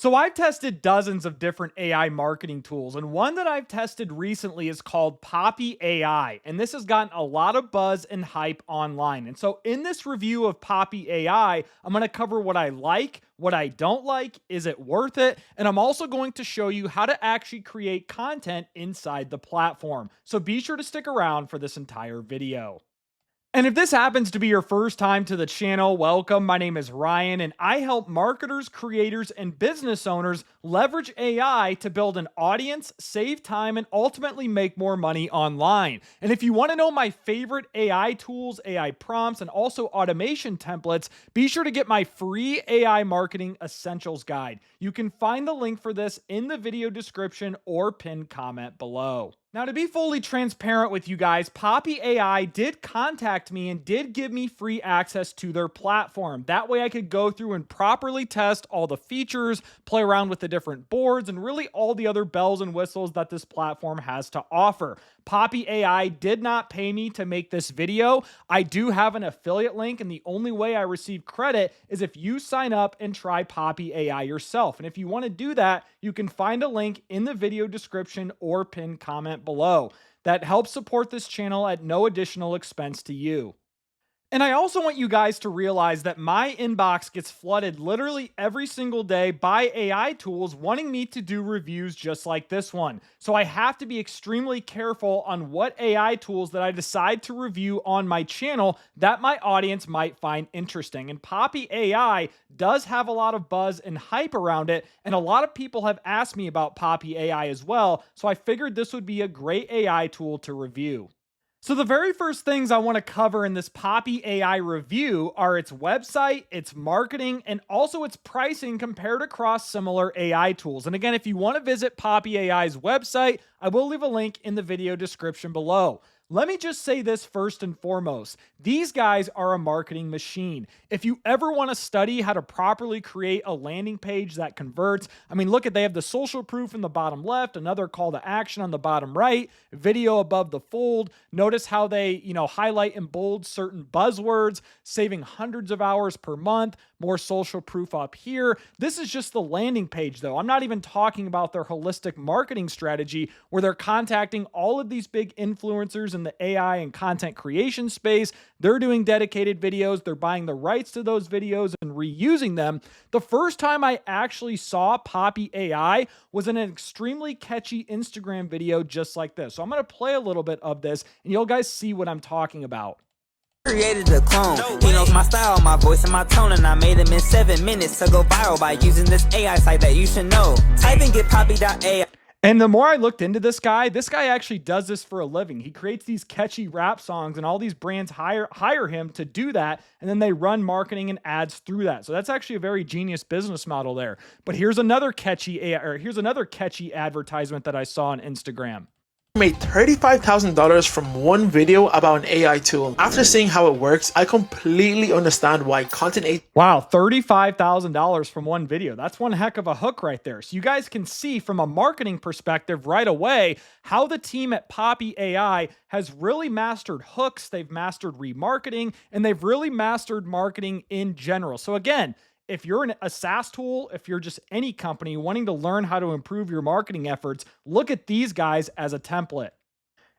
So I've tested dozens of different AI marketing tools, and one that I've tested recently is called Poppy AI, and this has gotten a lot of buzz and hype online. And so in this review of Poppy AI, I'm going to cover what I like, what I don't like, is it worth it, and I'm also going to show you how to actually create content inside the platform. So be sure to stick around for this entire video. And if this happens to be your first time to the channel, welcome. My name is Ryan, and I help marketers, creators, and business owners leverage AI to build an audience, save time, and ultimately make more money online. And if you want to know my favorite AI tools, AI prompts, and also automation templates, be sure to get my free AI Marketing Essentials Guide. You can find the link for this in the video description or pinned comment below. Now, to be fully transparent with you guys, Poppy AI did contact me and did give me free access to their platform. That way I could go through and properly test all the features, play around with the different boards, and really all the other bells and whistles that this platform has to offer. Poppy AI did not pay me to make this video. I do have an affiliate link, and the only way I receive credit is if you sign up and try Poppy AI yourself. And if you want to do that, you can find a link in the video description or pinned comment below. That helps support this channel at no additional expense to you. And I also want you guys to realize that my inbox gets flooded literally every single day by AI tools wanting me to do reviews just like this one. So I have to be extremely careful on what AI tools that I decide to review on my channel that my audience might find interesting. And Poppy AI does have a lot of buzz and hype around it, and a lot of people have asked me about Poppy AI as well, so I figured this would be a great AI tool to review. So the very first things I want to cover in this Poppy AI review are its website, its marketing, and also its pricing compared across similar AI tools. And again, if you want to visit Poppy AI's website, I will leave a link in the video description below. Let me just say this first and foremost. These guys are a marketing machine. If you ever want to study how to properly create a landing page that converts, I mean, look at, they have the social proof in the bottom left, another call to action on the bottom right, video above the fold. Notice how they, highlight and bold certain buzzwords, saving hundreds of hours per month, more social proof up here. This is just the landing page though. I'm not even talking about their holistic marketing strategy where they're contacting all of these big influencers in the AI and content creation space. They're doing dedicated videos. They're buying the rights to those videos and reusing them. The first time I actually saw Poppy AI was in an extremely catchy Instagram video just like this. So I'm going to play a little bit of this and you'll guys see what I'm talking about. Created a clone. He knows my style, my voice, and my tone, and I made him in 7 minutes to go viral by using this AI site that you should know. Type in getpoppy.ai. And the more I looked into this guy actually does this for a living. He creates these catchy rap songs, and all these brands hire him to do that, and then they run marketing and ads through that. So that's actually a very genius business model there. But here's another catchy advertisement that I saw on Instagram. Made $35,000 from one video about an AI tool. After seeing how it works, I completely understand why Wow, $35,000 from one video. That's one heck of a hook right there. So you guys can see from a marketing perspective right away how the team at Poppy AI has really mastered hooks, they've mastered remarketing, and they've really mastered marketing in general. So again, if you're a SaaS tool, if you're just any company wanting to learn how to improve your marketing efforts, look at these guys as a template.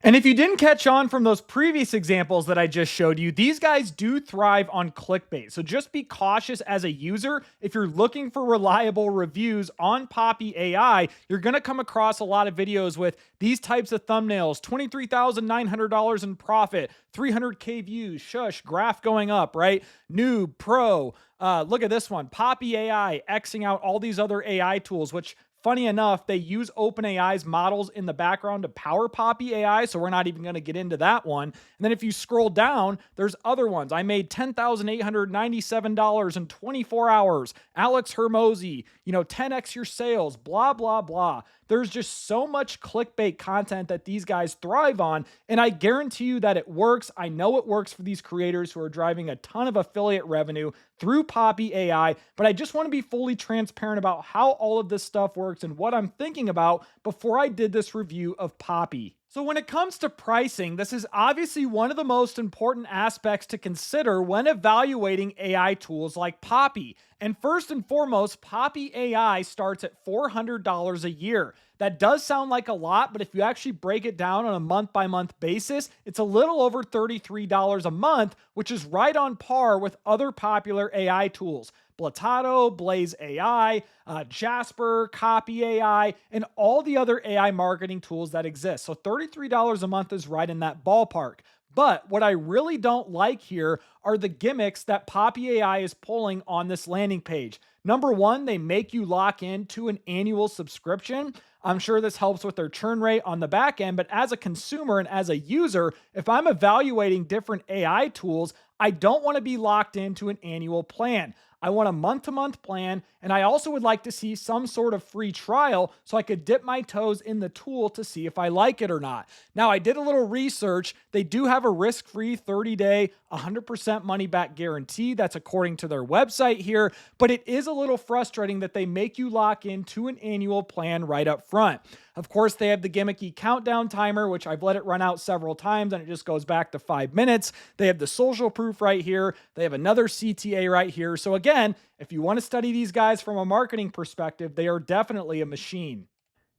And if you didn't catch on from those previous examples that I just showed you, these guys do thrive on clickbait. So just be cautious as a user. If you're looking for reliable reviews on Poppy AI, you're going to come across a lot of videos with these types of thumbnails, $23,900 in profit, 300K views, shush, graph going up, right? Noob, pro. Look at this one, Poppy AI, Xing out all these other AI tools, which funny enough, they use OpenAI's models in the background to power Poppy AI, so we're not even going to get into that one. And then if you scroll down, there's other ones. I made $10,897 in 24 hours. Alex Hermosi, 10x your sales, blah, blah, blah. There's just so much clickbait content that these guys thrive on, and I guarantee you that it works. I know it works for these creators who are driving a ton of affiliate revenue through Poppy AI, but I just want to be fully transparent about how all of this stuff works and what I'm thinking about before I did this review of Poppy. So, when it comes to pricing, this is obviously one of the most important aspects to consider when evaluating AI tools like Poppy. And first and foremost, Poppy AI starts at $400 a year. That does sound like a lot, but if you actually break it down on a month by month basis, it's a little over $33 a month, which is right on par with other popular AI tools. Blatato, Blaze AI, Jasper, Copy AI, and all the other AI marketing tools that exist. So $33 a month is right in that ballpark. But what I really don't like here are the gimmicks that Poppy AI is pulling on this landing page. Number one, they make you lock into an annual subscription. I'm sure this helps with their churn rate on the back end, but as a consumer and as a user, if I'm evaluating different AI tools, I don't want to be locked into an annual plan. I want a month-to-month plan, and I also would like to see some sort of free trial so I could dip my toes in the tool to see if I like it or not. Now, I did a little research. They do have a risk-free 30-day, 100% money-back guarantee. That's according to their website here, but it is a little frustrating that they make you lock into an annual plan right up front. Of course, they have the gimmicky countdown timer, which I've let it run out several times and it just goes back to 5 minutes. They have the social proof right here. They have another CTA right here. So again, if you want to study these guys from a marketing perspective, they are definitely a machine.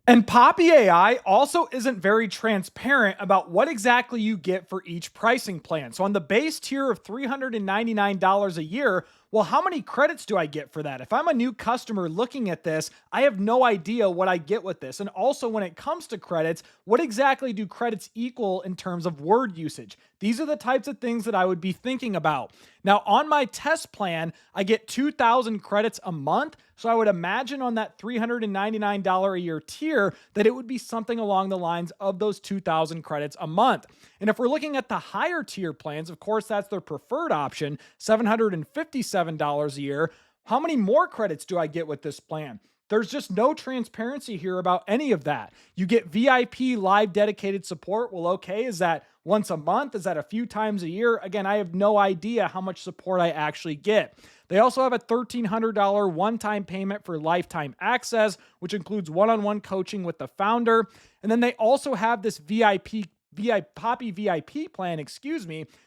And Poppy AI also isn't very transparent about what exactly you get for each pricing plan. So on the base tier of $399 a year, well, how many credits do I get for that? If I'm a new customer looking at this, I have no idea what I get with this. And also when it comes to credits, what exactly do credits equal in terms of word usage? These are the types of things that I would be thinking about. Now, on my test plan, I get 2,000 credits a month. So I would imagine on that $399 a year tier that it would be something along the lines of those 2,000 credits a month. And if we're looking at the higher tier plans, of course, that's their preferred option, $757 a year. How many more credits do I get with this plan? There's just no transparency here about any of that. You get VIP live dedicated support. Well, okay, is that once a month? Is that a few times a year? Again, I have no idea how much support I actually get. They also have a $1,300 one-time payment for lifetime access, which includes one-on-one coaching with the founder. And then they also have this Poppy VIP plan,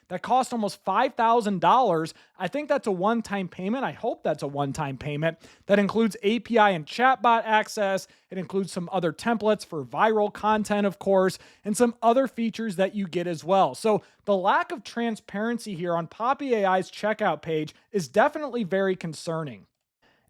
that costs almost $5,000. I think that's a one-time payment. I hope that's a one-time payment. That includes API and chatbot access. It includes some other templates for viral content, of course, and some other features that you get as well. So the lack of transparency here on Poppy AI's checkout page is definitely very concerning.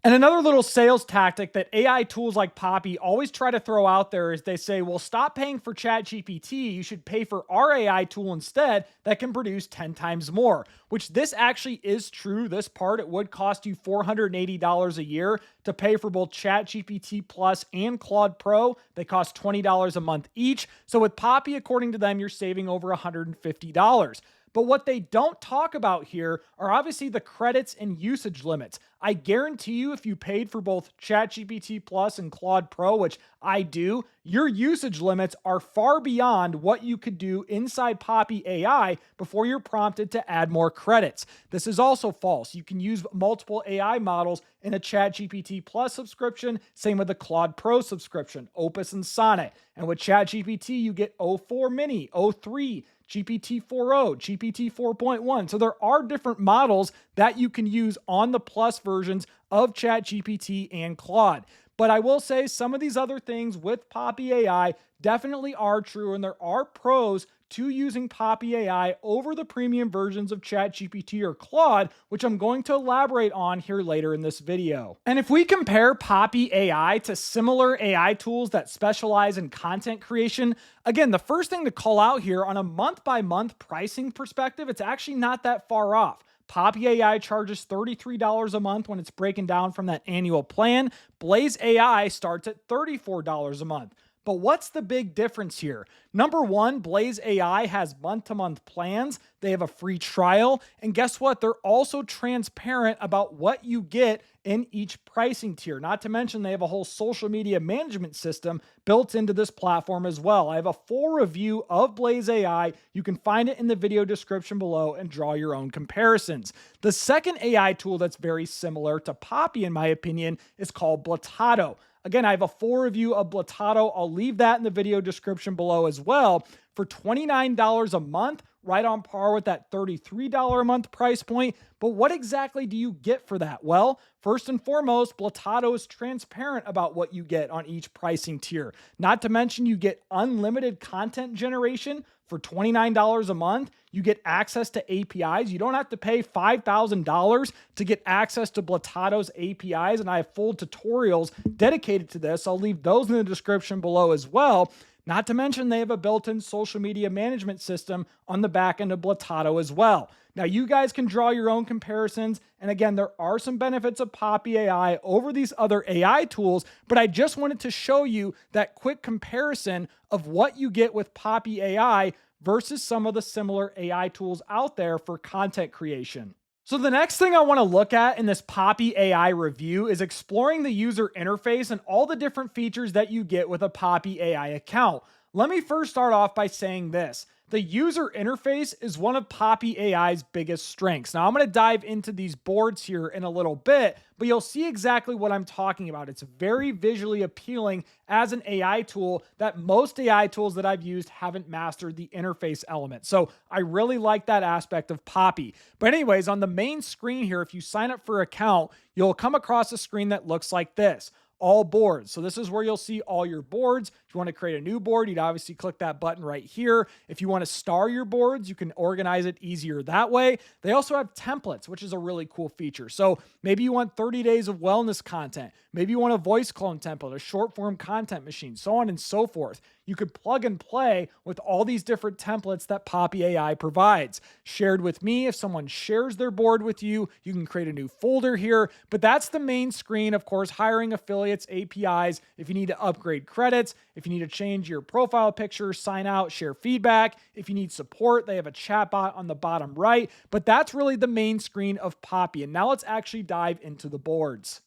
And another little sales tactic that AI tools like Poppy always try to throw out there is they say, well, stop paying for ChatGPT. You should pay for our AI tool instead that can produce 10 times more, which this actually is true. This part, it would cost you $480 a year to pay for both ChatGPT Plus and Claude Pro. They cost $20 a month each. So with Poppy, according to them, you're saving over $150. But what they don't talk about here are obviously the credits and usage limits. I guarantee you, if you paid for both ChatGPT Plus and Claude Pro, which I do, your usage limits are far beyond what you could do inside Poppy AI before you're prompted to add more credits. This is also false. You can use multiple AI models in a ChatGPT Plus subscription, same with the Claude Pro subscription, Opus and Sonnet. And with ChatGPT, you get O4 Mini, O3, GPT-4o, GPT 4.1. So there are different models that you can use on the Plus versions of ChatGPT and Claude. But I will say some of these other things with Poppy AI definitely are true, and there are pros to using Poppy AI over the premium versions of ChatGPT or Claude, which I'm going to elaborate on here later in this video. And if we compare Poppy AI to similar AI tools that specialize in content creation, again, the first thing to call out here on a month-by-month pricing perspective, it's actually not that far off. Poppy AI charges $33 a month when it's breaking down from that annual plan. Blaze AI starts at $34 a month. But what's the big difference here? Number one, Blaze AI has month-to-month plans. They have a free trial. And guess what? They're also transparent about what you get in each pricing tier. Not to mention they have a whole social media management system built into this platform as well. I have a full review of Blaze AI. You can find it in the video description below and draw your own comparisons. The second AI tool that's very similar to Poppy, in my opinion, is called Blatato. Again, I have a full review of Blotado. I'll leave that in the video description below as well. For $29 a month, right on par with that $33 a month price point. But what exactly do you get for that? Well, first and foremost, Blotado is transparent about what you get on each pricing tier. Not to mention you get unlimited content generation for $29 a month. You get access to APIs. You don't have to pay $5,000 to get access to Blotado's APIs, and I have full tutorials dedicated to this. I'll leave those in the description below as well. Not to mention they have a built-in social media management system on the back end of Blotado as well. Now, you guys can draw your own comparisons. And again, there are some benefits of Poppy AI over these other AI tools, but I just wanted to show you that quick comparison of what you get with Poppy AI versus some of the similar AI tools out there for content creation. So the next thing I want to look at in this Poppy AI review is exploring the user interface and all the different features that you get with a Poppy AI account. Let me first start off by saying this. The user interface is one of Poppy AI's biggest strengths. Now, I'm going to dive into these boards here in a little bit, but you'll see exactly what I'm talking about. It's very visually appealing as an AI tool that most AI tools that I've used haven't mastered the interface element. So I really like that aspect of Poppy. But anyways, on the main screen here, if you sign up for an account, you'll come across a screen that looks like this. All boards. So this is where you'll see all your boards. If you want to create a new board, you'd obviously click that button right here. If you want to star your boards, you can organize it easier that way. They also have templates, which is a really cool feature. So maybe you want 30 days of wellness content. Maybe you want a voice clone template, a short form content machine, so on and so forth. You could plug and play with all these different templates that Poppy AI provides. Shared with me, if someone shares their board with you, you can create a new folder here. But that's the main screen. Of course, hiring affiliates, APIs, if you need to upgrade credits, if you need to change your profile picture, sign out, share feedback. If you need support, they have a chatbot on the bottom right. But that's really the main screen of Poppy. And now let's actually dive into the boards.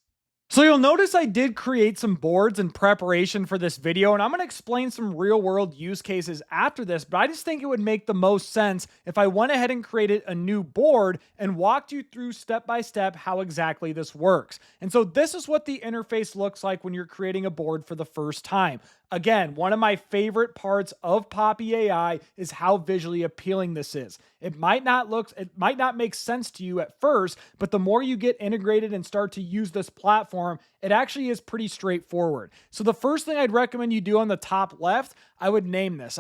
So you'll notice I did create some boards in preparation for this video, and I'm going to explain some real world use cases after this, but I just think it would make the most sense if I went ahead and created a new board and walked you through step by step how exactly this works. And so this is what the interface looks like when you're creating a board for the first time. Again, one of my favorite parts of Poppy AI is how visually appealing this is. It might not make sense to you at first, but the more you get integrated and start to use this platform, it actually is pretty straightforward. So the first thing I'd recommend you do on the top left, I would name this.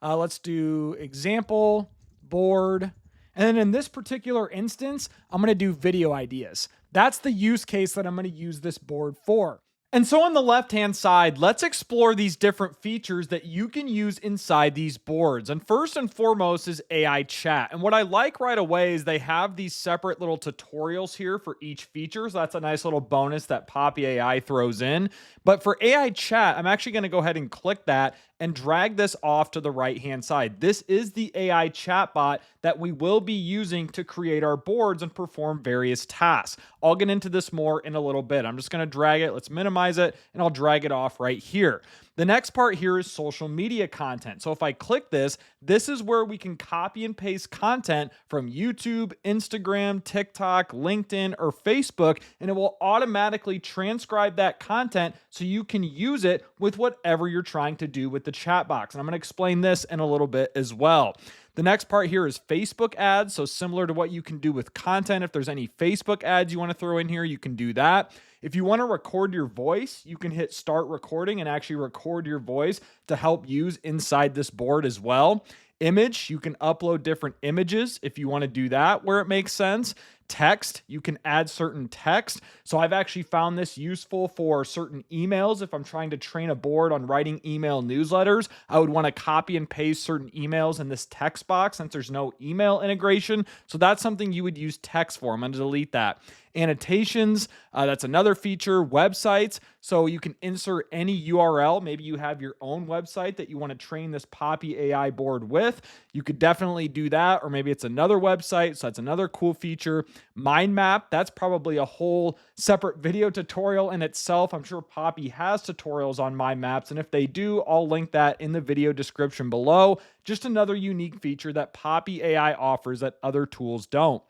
Let's do example, board. And then in this particular instance, I'm going to do video ideas. That's the use case that I'm going to use this board for. And so on the left-hand side, let's explore these different features that you can use inside these boards. And first and foremost is AI chat. And what I like right away is they have these separate little tutorials here for each feature. So that's a nice little bonus that Poppy AI throws in. But for AI chat, I'm actually going to go ahead and click that and drag this off to the right-hand side. This is the AI chatbot that we will be using to create our boards and perform various tasks. I'll get into this more in a little bit. I'm just going to drag it. Let's minimize it, and I'll drag it off right here. The next part here is social media content. So if I click this, this is where we can copy and paste content from YouTube, Instagram, TikTok, LinkedIn, or Facebook, and it will automatically transcribe that content so you can use it with whatever you're trying to do with the chat box. And I'm going to explain this in a little bit as well. The next part here is Facebook ads. So similar to what you can do with content, if there's any Facebook ads you want to throw in here, you can do that. If you want to record your voice, you can hit start recording and actually record your voice to help use inside this board as well. Image, you can upload different images if you want to do that where it makes sense. Text, you can add certain text. So I've actually found this useful for certain emails. If I'm trying to train a board on writing email newsletters, I would want to copy and paste certain emails in this text box since there's no email integration. So that's something you would use text for. I'm going to delete that. Annotations, that's another feature. Websites, so you can insert any URL. Maybe you have your own website that you want to train this Poppy AI board with. You could definitely do that, or maybe it's another website, so that's another cool feature. Mind map, that's probably a whole separate video tutorial in itself. I'm sure Poppy has tutorials on mind maps, and if they do, I'll link that in the video description below. Just another unique feature that Poppy AI offers that other tools don't.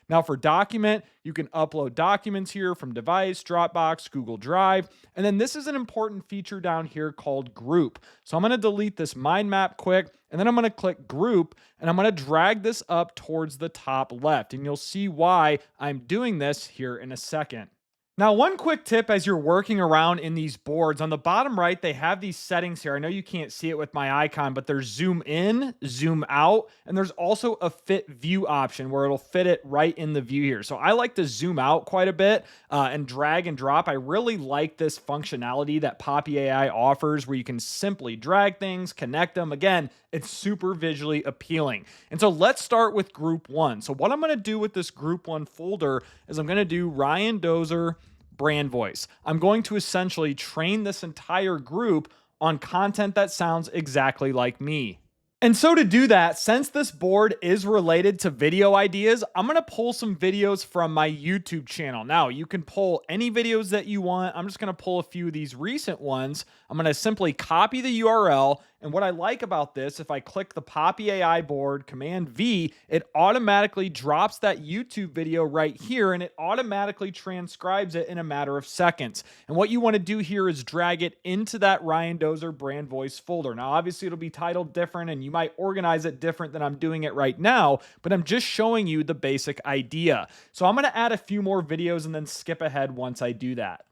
Now for document, you can upload documents here from device, Dropbox, Google Drive. And then this is an important feature down here called group. So I'm going to delete this mind map quick, and then I'm going to click group, and I'm going to drag this up towards the top left. And you'll see why I'm doing this here in a second. Now, one quick tip as you're working around in these boards, on the bottom right, they have these settings here. I know you can't see it with my icon, but there's zoom in, zoom out, and there's also a fit view option where it'll fit it right in the view here. So I like to zoom out quite a bit and drag and drop. I really like this functionality that Poppy AI offers where you can simply drag things, connect them. Again, it's super visually appealing. And so let's start with group one. So what I'm going to do with this group one folder is I'm going to do Ryan Dozer brand voice. I'm going to essentially train this entire group on content that sounds exactly like me. And so to do that, since this board is related to video ideas, I'm going to pull some videos from my YouTube channel. Now, you can pull any videos that you want. I'm just going to pull a few of these recent ones. I'm going to simply copy the URL. And what I like about this, if I click the Poppy AI board, Command V, it automatically drops that YouTube video right here, and it automatically transcribes it in a matter of seconds. And what you want to do here is drag it into that Ryan Dozer brand voice folder. Now, obviously, it'll be titled different, and you might organize it different than I'm doing it right now, but I'm just showing you the basic idea. So I'm going to add a few more videos and then skip ahead once I do that.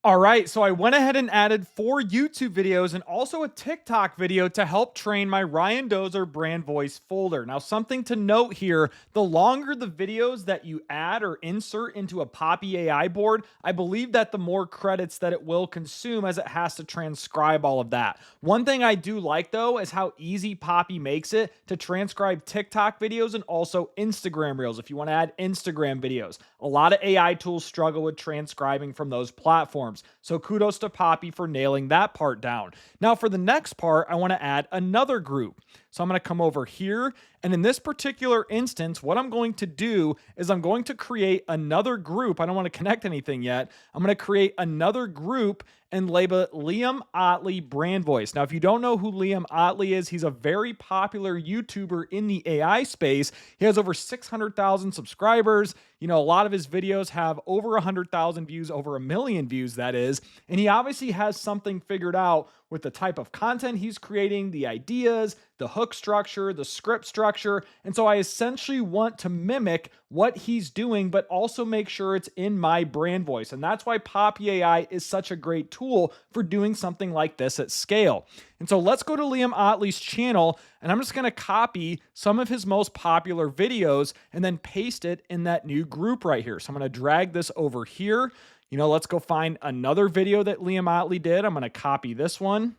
All right, so I went ahead and added 4 YouTube videos and also a TikTok video to help train my Ryan Dozer brand voice folder. Now, something to note here, the longer the videos that you add or insert into a Poppy AI board, I believe that the more credits that it will consume as it has to transcribe all of that. One thing I do like, though, is how easy Poppy makes it to transcribe TikTok videos and also Instagram Reels if you want to add Instagram videos. A lot of AI tools struggle with transcribing from those platforms. So kudos to Poppy for nailing that part down. Now for the next part, I want to add another group. So I'm going to come over here, and in this particular instance, what I'm going to do is I'm going to create another group. I don't want to connect anything yet. I'm going to create another group and label it Liam Ottley brand voice. Now, if you don't know who Liam Ottley is, he's a very popular YouTuber in the AI space. He has over 600,000 subscribers. You know, a lot of his videos have over 100,000 views, over 1 million views, that is. And he obviously has something figured out with the type of content he's creating, the ideas, the hook structure, the script structure. And so I essentially want to mimic what he's doing, but also make sure it's in my brand voice. And that's why Poppy AI is such a great tool for doing something like this at scale. And so let's go to Liam Ottley's channel, and I'm just going to copy some of his most popular videos and then paste it in that new group right here. So I'm going to drag this over here. You know, let's go find another video that Liam Ottley did. I'm going to copy this one.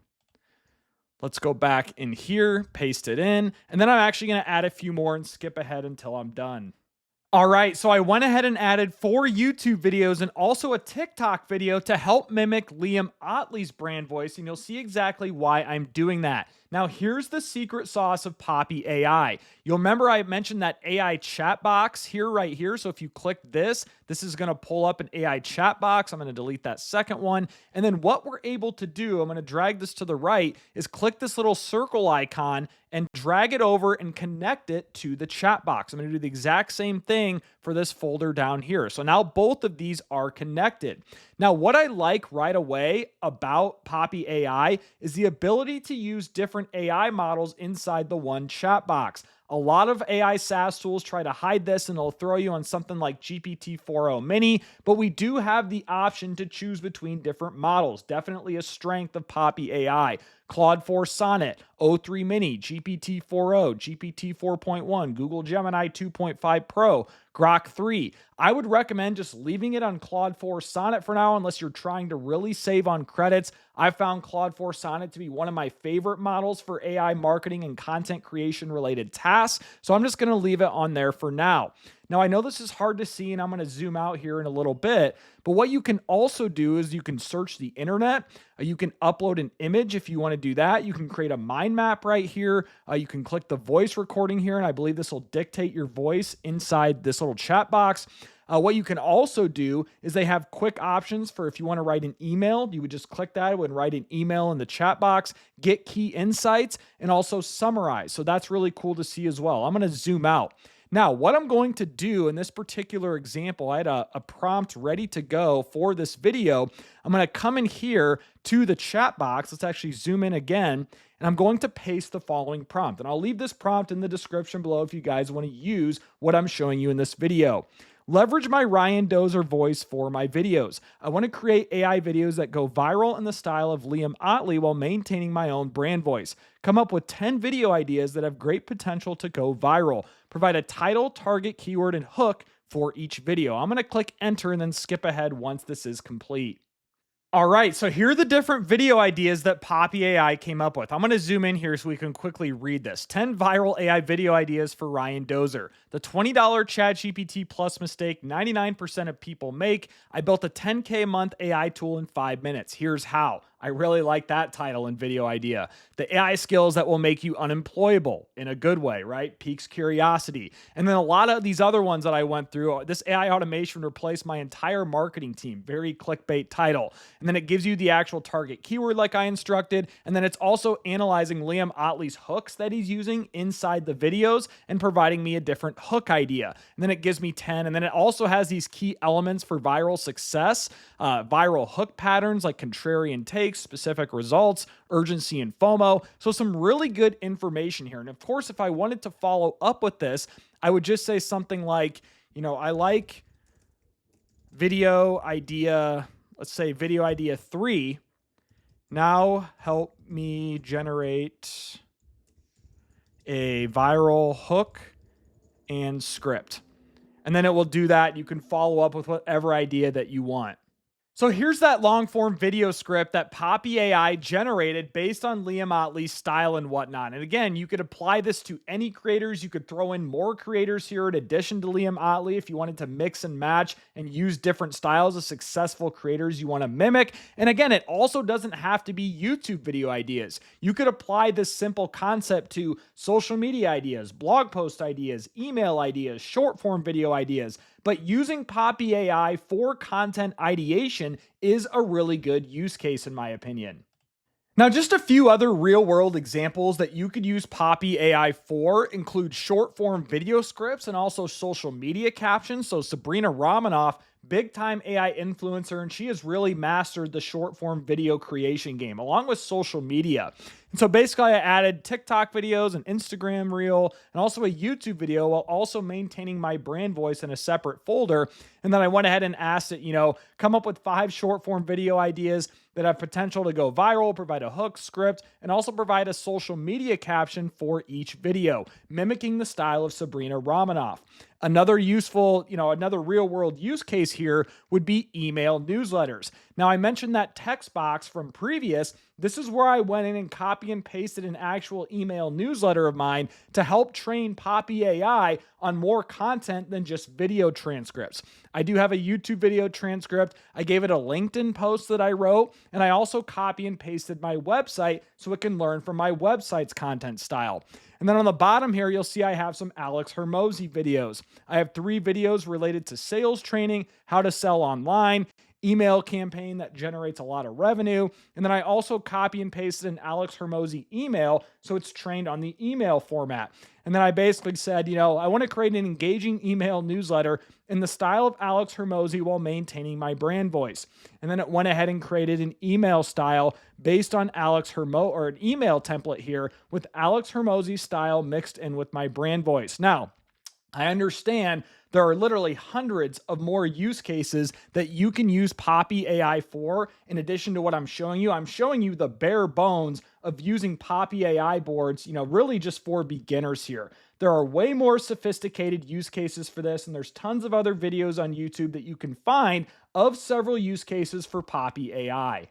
Let's go back in here, paste it in, and then I'm actually going to add a few more and skip ahead until I'm done. All right, so I went ahead and added 4 YouTube videos and also a TikTok video to help mimic Liam Ottley's brand voice, and you'll see exactly why I'm doing that. Now, here's the secret sauce of Poppy AI. You'll remember I mentioned that AI chat box here, right here. So if you click this, this is going to pull up an AI chat box. I'm going to delete that second one. And then what we're able to do, I'm going to drag this to the right, is click this little circle icon and drag it over and connect it to the chat box. I'm going to do the exact same thing for this folder down here. So now both of these are connected. Now, what I like right away about Poppy AI is the ability to use different AI models inside the one chat box. A lot of AI SaaS tools try to hide this and they'll throw you on something like GPT-4o mini, but we do have the option to choose between different models. Definitely a strength of Poppy AI. Claude 4 Sonnet, O3 Mini, GPT-4o, GPT 4.1, Google Gemini 2.5 Pro, Grok 3. I would recommend just leaving it on Claude 4 Sonnet for now unless you're trying to really save on credits. I found Claude 4 Sonnet to be one of my favorite models for AI marketing and content creation related tasks, so I'm just going to leave it on there for now. Now, I know this is hard to see, and I'm going to zoom out here in a little bit, but what you can also do is you can search the internet. You can upload an image if you want to do that. You can create a mind map right here. You can click the voice recording here, and I believe this will dictate your voice inside this little chat box. What you can also do is they have quick options for if you want to write an email, you would just click that and write an email in the chat box, get key insights, and also summarize. So that's really cool to see as well. I'm going to zoom out. Now, what I'm going to do in this particular example, I had a prompt ready to go for this video. I'm going to come in here to the chat box. Let's actually zoom in again, and I'm going to paste the following prompt. And I'll leave this prompt in the description below if you guys want to use what I'm showing you in this video. Leverage my Ryan Dozer voice for my videos. I want to create AI videos that go viral in the style of Liam Ottley while maintaining my own brand voice. Come up with 10 video ideas that have great potential to go viral. Provide a title, target, keyword, and hook for each video. I'm going to click enter and then skip ahead once this is complete. All right, so here are the different video ideas that Poppy AI came up with. I'm going to zoom in here so we can quickly read this. 10 viral AI video ideas for Ryan Dozer. The $20 ChatGPT Plus mistake 99% of people make. I built a 10K a month AI tool in 5 minutes. Here's how. I really like that title and video idea. The AI skills that will make you unemployable in a good way, right? Piques curiosity. And then a lot of these other ones that I went through, this AI automation replaced my entire marketing team. Very clickbait title. And then it gives you the actual target keyword like I instructed. And then it's also analyzing Liam Ottley's hooks that he's using inside the videos and providing me a different hook idea. And then it gives me 10. And then it also has these key elements for viral success, viral hook patterns like contrarian takes, specific results, urgency, and FOMO. So some really good information here. And of course, if I wanted to follow up with this, I would just say something like, I like video idea, let's say video idea 3. Now help me generate a viral hook and script. And then it will do that. You can follow up with whatever idea that you want. So here's that long form video script that Poppy AI generated based on Liam Ottley's style and whatnot. And again, you could apply this to any creators. You could throw in more creators here in addition to Liam Ottley if you wanted to mix and match and use different styles of successful creators you want to mimic. And again, it also doesn't have to be YouTube video ideas. You could apply this simple concept to social media ideas, blog post ideas, email ideas, short form video ideas. But using Poppy AI for content ideation is a really good use case in my opinion. Now, just a few other real-world examples that you could use Poppy AI for include short-form video scripts and also social media captions. So Sabrina Romanoff, big-time AI influencer, and she has really mastered the short-form video creation game, along with social media. And so basically, I added TikTok videos, an Instagram reel, and also a YouTube video while also maintaining my brand voice in a separate folder. And then I went ahead and asked it, come up with 5 short-form video ideas that have potential to go viral, provide a hook, script, and also provide a social media caption for each video, mimicking the style of Sabrina Romanoff. Another useful, another real world use case here would be email newsletters. Now, I mentioned that text box from previous. This is where I went in and copy and pasted an actual email newsletter of mine to help train Poppy AI on more content than just video transcripts. I do have a YouTube video transcript. I gave it a LinkedIn post that I wrote, and I also copy and pasted my website so it can learn from my website's content style. And then on the bottom here, you'll see I have some Alex Hermosi videos. I have 3 videos related to sales training, how to sell online, email campaign that generates a lot of revenue. And then I also copy and pasted an Alex Hermosi email so it's trained on the email format. And then I basically said, I want to create an engaging email newsletter in the style of Alex Hermosi while maintaining my brand voice. And then it went ahead and created an email style based on or an email template here with Alex Hermosi style mixed in with my brand voice. Now, I understand there are literally hundreds of more use cases that you can use Poppy AI for. In addition to what I'm showing you the bare bones of using Poppy AI boards, really just for beginners here. There are way more sophisticated use cases for this, and there's tons of other videos on YouTube that you can find of several use cases for Poppy AI.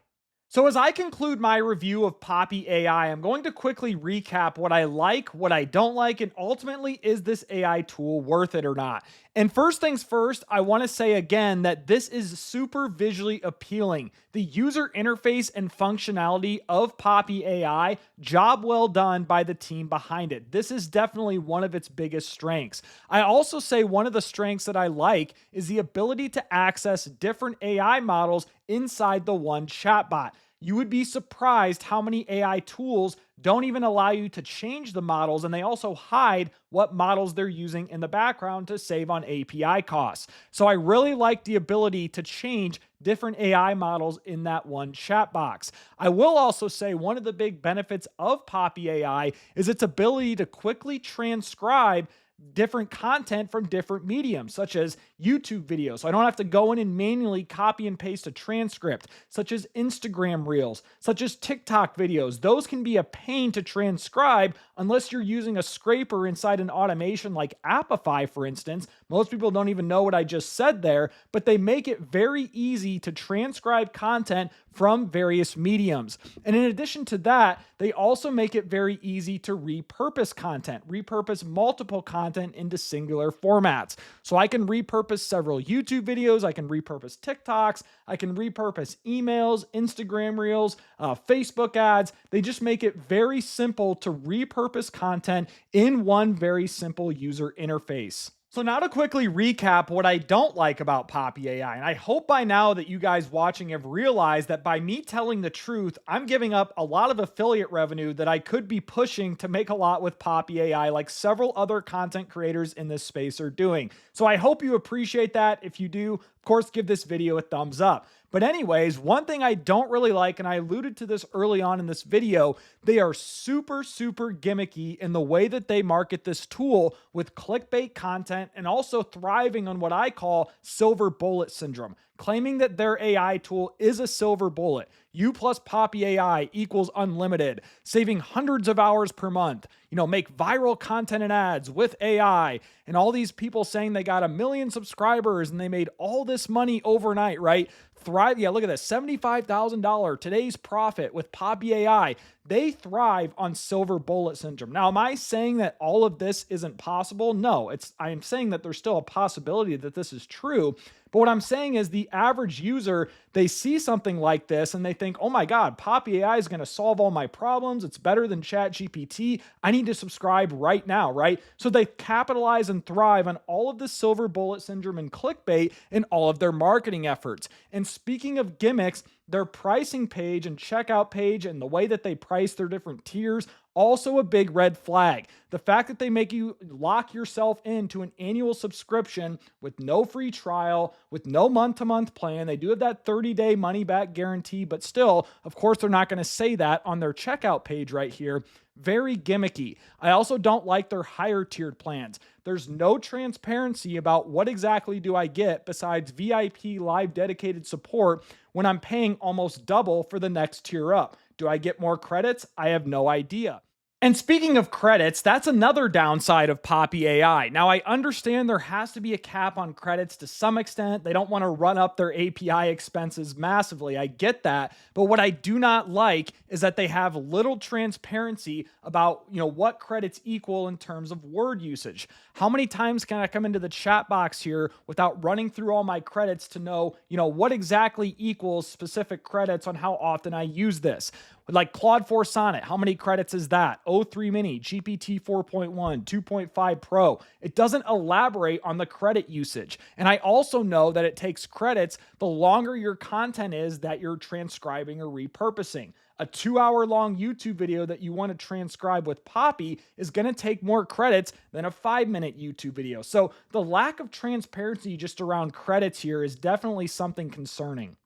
So as I conclude my review of Poppy AI, I'm going to quickly recap what I like, what I don't like, and ultimately, is this AI tool worth it or not? And first things first, I want to say again that this is super visually appealing. The user interface and functionality of Poppy AI, job well done by the team behind it. This is definitely one of its biggest strengths. I also say one of the strengths that I like is the ability to access different AI models inside the one chatbot. you would be surprised how many AI tools don't even allow you to change the models, and they also hide what models they're using in the background to save on API costs. So I really like the ability to change different AI models in that one chat box. I will also say one of the big benefits of Poppy AI is its ability to quickly transcribe different content from different mediums, such as YouTube videos. So I don't have to go in and manually copy and paste a transcript, such as Instagram Reels, such as TikTok videos. Those can be a pain to transcribe unless you're using a scraper inside an automation like Apify, for instance. Most people don't even know what I just said there, but they make it very easy to transcribe content from various mediums. And in addition to that, they also make it very easy to repurpose content, repurpose multiple content into singular formats. So I can repurpose several YouTube videos, I can repurpose TikToks, I can repurpose emails, Instagram Reels, Facebook ads. They just make it very simple to repurpose content in one very simple user interface. So now to quickly recap what I don't like about Poppy AI, and I hope by now that you guys watching have realized that by me telling the truth, I'm giving up a lot of affiliate revenue that I could be pushing to make a lot with Poppy AI, like several other content creators in this space are doing. So I hope you appreciate that. If you do, of course, give this video a thumbs up. But anyways, one thing I don't really like, and I alluded to this early on in this video, they are super gimmicky in the way that they market this tool with clickbait content and also thriving on what I call silver bullet syndrome, claiming that their AI tool is a silver bullet. You plus Poppy AI equals unlimited, saving hundreds of hours per month, make viral content and ads with AI, and all these people saying they got 1 million subscribers and they made all this money overnight, right? Thrive. Yeah, look at this, $75,000 today's profit with Poppy AI. They thrive on silver bullet syndrome. Now, am I saying that all of this isn't possible? No, I am saying that there's still a possibility that this is true. But what I'm saying is the average user, they see something like this and they think, oh my God, Poppy AI is going to solve all my problems. It's better than ChatGPT. I need to subscribe right now, right? So they capitalize and thrive on all of the silver bullet syndrome and clickbait in all of their marketing efforts. And speaking of gimmicks, their pricing page and checkout page and the way that they price their different tiers, also a big red flag. The fact that they make you lock yourself into an annual subscription with no free trial, with no month-to-month plan. They do have that 30-day money-back guarantee, but still, of course, they're not going to say that on their checkout page right here. Very gimmicky. I also don't like their higher tiered plans. There's no transparency about what exactly do I get besides VIP live dedicated support when I'm paying almost double for the next tier up. Do I get more credits? I have no idea. And speaking of credits, that's another downside of Poppy AI. Now, I understand there has to be a cap on credits to some extent. They don't want to run up their API expenses massively. I get that. But what I do not like is that they have little transparency about, what credits equal in terms of word usage. How many times can I come into the chat box here without running through all my credits to know, what exactly equals specific credits on how often I use this? Like Claude 4 Sonnet, how many credits is that? O3 Mini, GPT 4.1, 2.5 Pro. It doesn't elaborate on the credit usage. And I also know that it takes credits the longer your content is that you're transcribing or repurposing. A 2-hour-long YouTube video that you want to transcribe with Poppy is going to take more credits than a 5-minute YouTube video. So the lack of transparency just around credits here is definitely something concerning.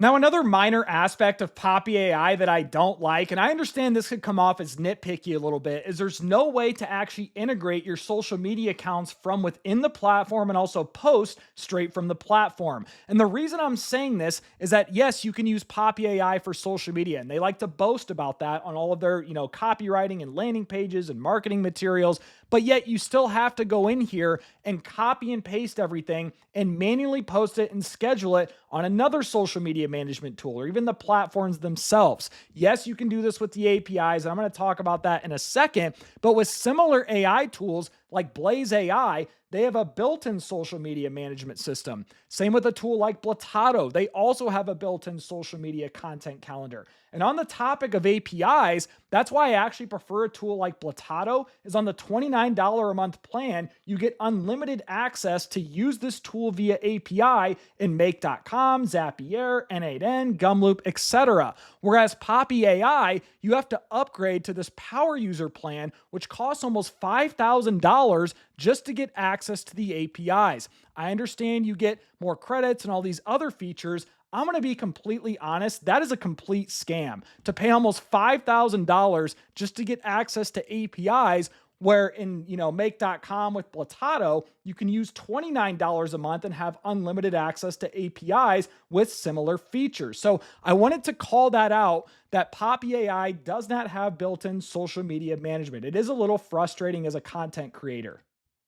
Now, another minor aspect of Poppy AI that I don't like, and I understand this could come off as nitpicky a little bit, is there's no way to actually integrate your social media accounts from within the platform and also post straight from the platform. And the reason I'm saying this is that, yes, you can use Poppy AI for social media, and they like to boast about that on all of their, copywriting and landing pages and marketing materials, but yet you still have to go in here and copy and paste everything and manually post it and schedule it on another social media management tool or even the platforms themselves. Yes, you can do this with the APIs, and I'm going to talk about that in a second, but with similar AI tools like Blaze AI, they have a built-in social media management system. Same with a tool like Blotado. They also have a built-in social media content calendar. And on the topic of APIs, that's why I actually prefer a tool like Blotado. Is on the $29 a month plan, you get unlimited access to use this tool via API in Make.com, Zapier, N8N, Gumloop, etc. Whereas Poppy AI, you have to upgrade to this power user plan, which costs almost $5,000 just to get access to the APIs. I understand you get more credits and all these other features. I'm going to be completely honest, that is a complete scam. To pay almost $5,000 just to get access to APIs, where in Make.com with Blotado, you can use $29 a month and have unlimited access to APIs with similar features. So I wanted to call that out, that Poppy AI does not have built-in social media management. It is a little frustrating as a content creator.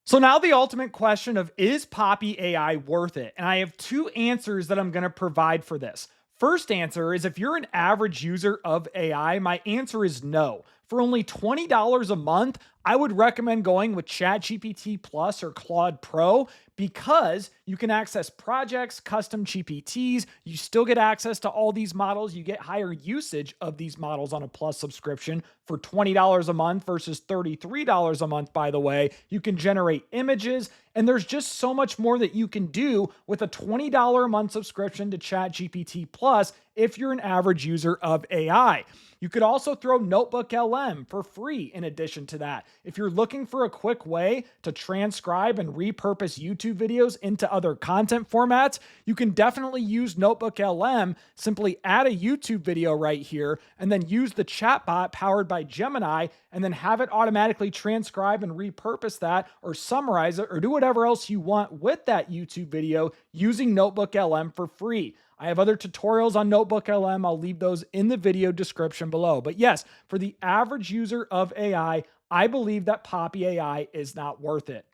So now the ultimate question of, is Poppy AI worth it? And I have two answers that I'm going to provide for this. First answer is, if you're an average user of AI, my answer is no. For only $20 a month, I would recommend going with ChatGPT Plus or Claude Pro, because you can access projects, custom GPTs, you still get access to all these models, you get higher usage of these models on a Plus subscription for $20 a month versus $33 a month, by the way. You can generate images, and there's just so much more that you can do with a $20 a month subscription to ChatGPT Plus if you're an average user of AI. You could also throw Notebook LM for free in addition to that. If you're looking for a quick way to transcribe and repurpose YouTube videos into other content formats, you can definitely use Notebook LM. Simply add a YouTube video right here and then use the chatbot powered by Gemini, and then have it automatically transcribe and repurpose that, or summarize it, or do whatever else you want with that YouTube video using Notebook LM for free. I have other tutorials on Notebook LM. I'll leave those in the video description below. But yes, for the average user of AI, I believe that Poppy AI is not worth it.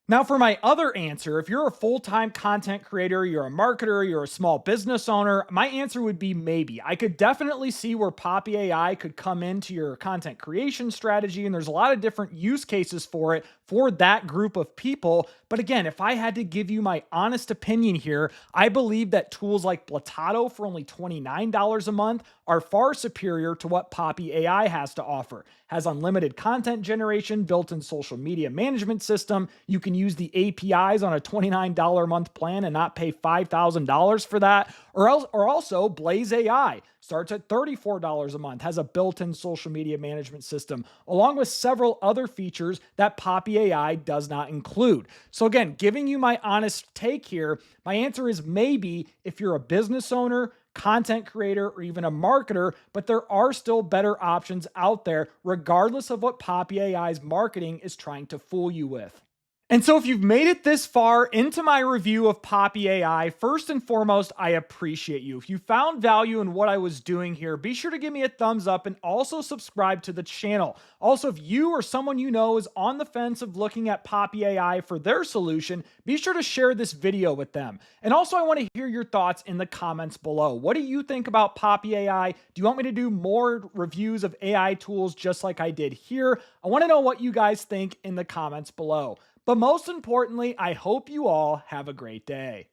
Now, for my other answer, if you're a full-time content creator, you're a marketer, you're a small business owner, my answer would be maybe. I could definitely see where Poppy AI could come into your content creation strategy, and there's a lot of different use cases for it for that group of people. But again, if I had to give you my honest opinion here, I believe that tools like Blotado for only $29 a month are far superior to what Poppy AI has to offer. Has unlimited content generation, built-in social media management system. You can use the APIs on a $29 a month plan and not pay $5,000 for that. Or also Blaze AI starts at $34 a month, has a built-in social media management system, along with several other features that Poppy AI does not include. So again, giving you my honest take here, my answer is maybe if you're a business owner, content creator, or even a marketer, but there are still better options out there, regardless of what Poppy AI's marketing is trying to fool you with. And so if you've made it this far into my review of Poppy AI, first and foremost, I appreciate you. If you found value in what I was doing here, be sure to give me a thumbs up and also subscribe to the channel. Also, if you or someone you know is on the fence of looking at Poppy AI for their solution, be sure to share this video with them. And also, I want to hear your thoughts in the comments below. What do you think about Poppy AI? Do you want me to do more reviews of AI tools just like I did here? I want to know what you guys think in the comments below. But most importantly, I hope you all have a great day.